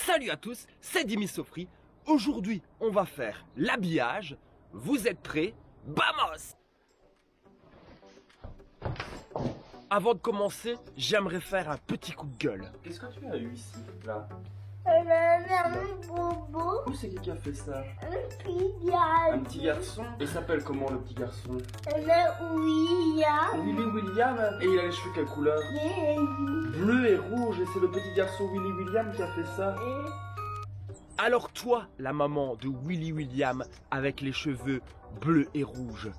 Salut à tous, c'est Dimi Sofri. Aujourd'hui, on va faire l'habillage. Vous êtes prêts? Vamos! Avant de commencer, j'aimerais faire un petit coup de gueule. Qu'est-ce que tu as eu ici, là? Un bobo, Où c'est qui a fait ça? un petit garçon. Un petit garçon? Il s'appelle comment le petit garçon? William. Willy William. Et il a les cheveux quelle couleur? Bleu et rouge. Et c'est le petit garçon Willy William qui a fait ça. Alors toi, la maman de Willy William avec les cheveux bleus et rouges,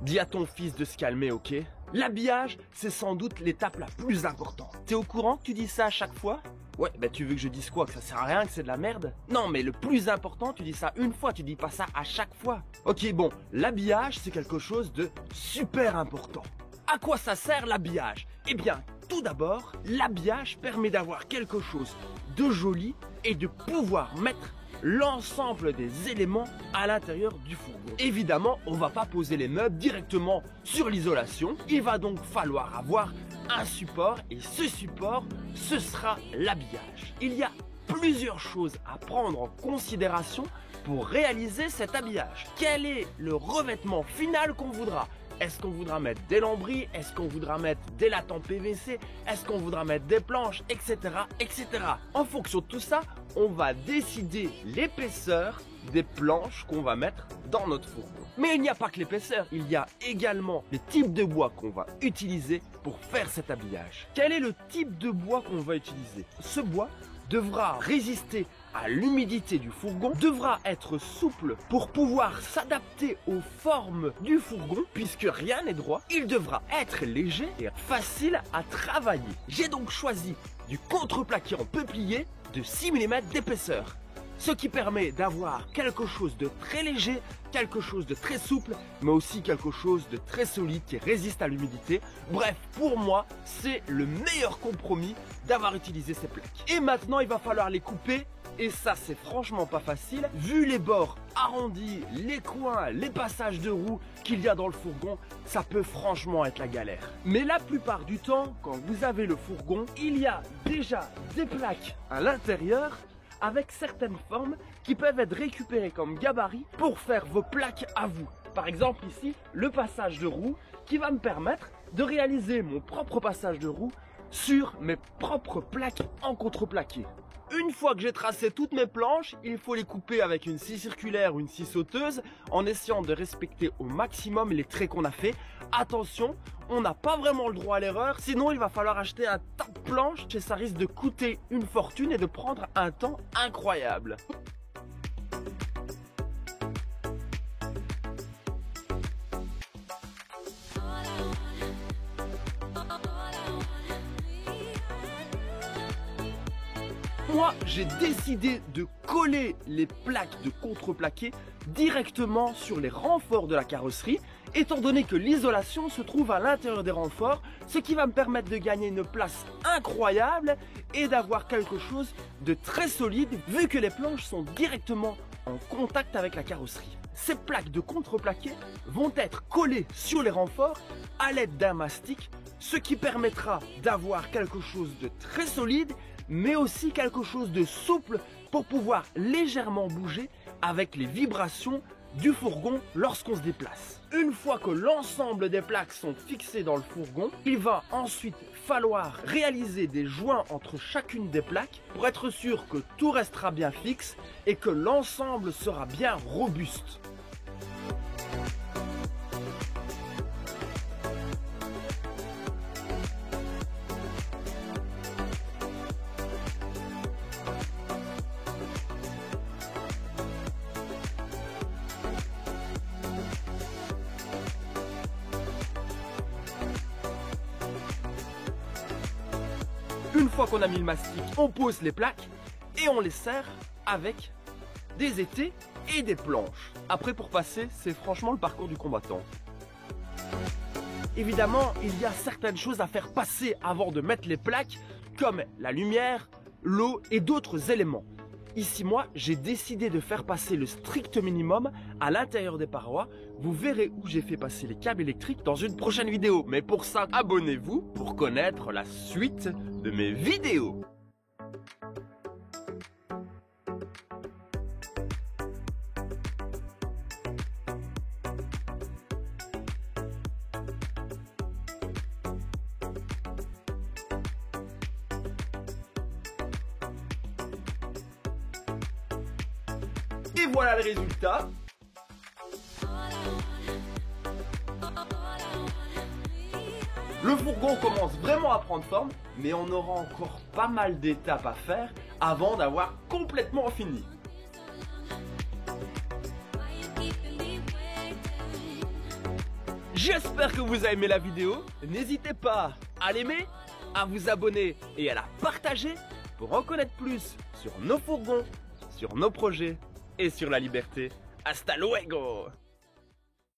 dis à ton fils de se calmer, ok? L'habillage, c'est sans doute l'étape la plus importante. T'es au courant que tu dis ça à chaque fois? Ouais, bah tu veux que je dise quoi? Que ça sert à rien, que c'est de la merde? Non, mais le plus important, tu dis ça une fois, tu dis pas ça à chaque fois. Ok, bon, l'habillage, c'est quelque chose de super important. À quoi ça sert l'habillage? Eh bien, tout d'abord, l'habillage permet d'avoir quelque chose de joli et de pouvoir mettre l'ensemble des éléments à l'intérieur du fourgon. Évidemment, on va pas poser les meubles directement sur l'isolation. Il va donc falloir avoir un support et ce support, ce sera l'habillage. Il y a plusieurs choses à prendre en considération pour réaliser cet habillage. Quel est le revêtement final qu'on voudra? Est-ce qu'on voudra mettre des lambris? Est-ce qu'on voudra mettre des lattes en PVC? Est-ce qu'on voudra mettre des planches? Etc. etc. En fonction de tout ça, on va décider l'épaisseur des planches qu'on va mettre dans notre fourgon. Mais il n'y a pas que l'épaisseur, il y a également les types de bois qu'on va utiliser pour faire cet habillage. Quel est le type de bois qu'on va utiliser? Ce bois devra résister à l'humidité du fourgon, devra être souple pour pouvoir s'adapter aux formes du fourgon, puisque rien n'est droit. Il devra être léger et facile à travailler. J'ai donc choisi du contreplaqué en peuplier de 6 mm d'épaisseur, ce qui permet d'avoir quelque chose de très léger, quelque chose de très souple, mais aussi quelque chose de très solide qui résiste à l'humidité. Bref, pour moi, c'est le meilleur compromis d'avoir utilisé ces plaques. Et maintenant, il va falloir les couper. Et ça, c'est franchement pas facile. Vu les bords arrondis, les coins, les passages de roues qu'il y a dans le fourgon, ça peut franchement être la galère. Mais la plupart du temps, quand vous avez le fourgon, il y a déjà des plaques à l'intérieur avec certaines formes qui peuvent être récupérées comme gabarit pour faire vos plaques à vous. Par exemple ici, le passage de roue qui va me permettre de réaliser mon propre passage de roue sur mes propres plaques en contreplaqué. Une fois que j'ai tracé toutes mes planches, il faut les couper avec une scie circulaire ou une scie sauteuse en essayant de respecter au maximum les traits qu'on a fait. Attention, on n'a pas vraiment le droit à l'erreur, sinon il va falloir acheter un tas de planches et ça risque de coûter une fortune et de prendre un temps incroyable. Moi, j'ai décidé de coller les plaques de contreplaqué directement sur les renforts de la carrosserie, étant donné que l'isolation se trouve à l'intérieur des renforts, ce qui va me permettre de gagner une place incroyable et d'avoir quelque chose de très solide, vu que les planches sont directement en contact avec la carrosserie. Ces plaques de contreplaqué vont être collées sur les renforts à l'aide d'un mastic, ce qui permettra d'avoir quelque chose de très solide, mais aussi quelque chose de souple pour pouvoir légèrement bouger avec les vibrations du fourgon lorsqu'on se déplace. Une fois que l'ensemble des plaques sont fixées dans le fourgon, il va ensuite falloir réaliser des joints entre chacune des plaques pour être sûr que tout restera bien fixe et que l'ensemble sera bien robuste. Une fois qu'on a mis le mastic, on pose les plaques et on les serre avec des étais et des planches. Après, pour passer, c'est franchement le parcours du combattant. Évidemment, il y a certaines choses à faire passer avant de mettre les plaques, comme la lumière, l'eau et d'autres éléments. Ici, moi, j'ai décidé de faire passer le strict minimum à l'intérieur des parois. Vous verrez où j'ai fait passer les câbles électriques dans une prochaine vidéo. Mais pour ça, abonnez-vous pour connaître la suite de mes vidéos. Et voilà le résultat. Le fourgon commence vraiment à prendre forme, mais on aura encore pas mal d'étapes à faire avant d'avoir complètement fini. J'espère que vous avez aimé la vidéo. N'hésitez pas à l'aimer, à vous abonner et à la partager pour en connaître plus sur nos fourgons, sur nos projets et sur la liberté. Hasta luego!